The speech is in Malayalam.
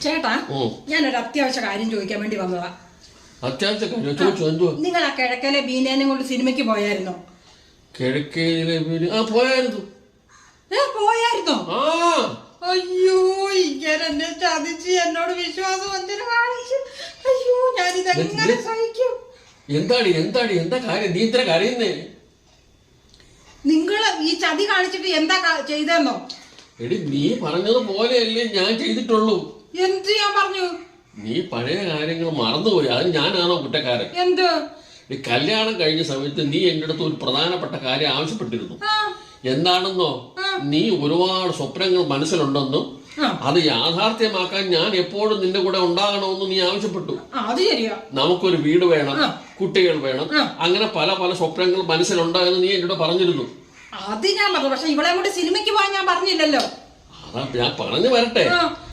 ചേട്ടാ, ഞാനൊരു അത്യാവശ്യ കാര്യം ചോദിക്കാൻ വേണ്ടി വന്നതാ. അത്യാവശ്യ കാര്യം ചോദിച്ചു. എന്തുവാ? നിങ്ങൾ ആ കിഴക്കലെ ബീനേനെ കൊണ്ട് സിനിമയ്ക്ക് പോയായിരുന്നോ? കിഴക്കയിലെ പോയായിരുന്നു. പോയായിരുന്നോ? ആ അയ്യോ, ഇങ്ങനെ എന്നെ ചതിച്ച് എന്നോട് വിശ്വാസവഞ്ചന കാണിച്ചു. അയ്യോ, ഞാനിതെങ്ങനെ സഹിക്കും? എന്താ കാര്യം? നീ ഇത്ര കരയുന്നേ? നിങ്ങള് ഈ ചതി കാണിച്ചിട്ട് എന്താ ചെയ്തെന്നോ? എടി, നീ പറഞ്ഞത് പോലെയല്ലേ ഞാൻ ചെയ്തിട്ടുള്ളൂ. എന്ത് ഞാൻ പറഞ്ഞു? നീ പഴയ കാര്യങ്ങൾ മറന്നുപോയി. അത് ഞാനാണോ കുറ്റക്കാരൻ? എന്ത്? ഈ കല്യാണം കഴിഞ്ഞ സമയത്ത് നീ എന്റെ അടുത്ത് ഒരു പ്രധാനപ്പെട്ട കാര്യം ആവശ്യപ്പെട്ടിരുന്നു. എന്താണെന്നോ? നീ ഒരുപാട് സ്വപ്നങ്ങൾ മനസ്സിലുണ്ടെന്നും അത് യാഥാർത്ഥ്യമാക്കാൻ ഞാൻ എപ്പോഴും നിന്റെ കൂടെ ഉണ്ടാകണമെന്നും നീ ആവശ്യപ്പെട്ടു. അത് ശരിയാ. നമുക്കൊരു വീട് വേണം, കുട്ടികൾ വേണം, അങ്ങനെ പല പല സ്വപ്നങ്ങൾ മനസ്സിലുണ്ടായെന്ന് നീ എന്നോട് പറഞ്ഞിരുന്നു. അത് ഞാൻ പറഞ്ഞു. പക്ഷെ ഇവളെ കൊണ്ട് സിനിമയ്ക്ക് പോകാൻ ഞാൻ പറഞ്ഞില്ലല്ലോ. അതാ ഞാൻ പറഞ്ഞു വരട്ടെ.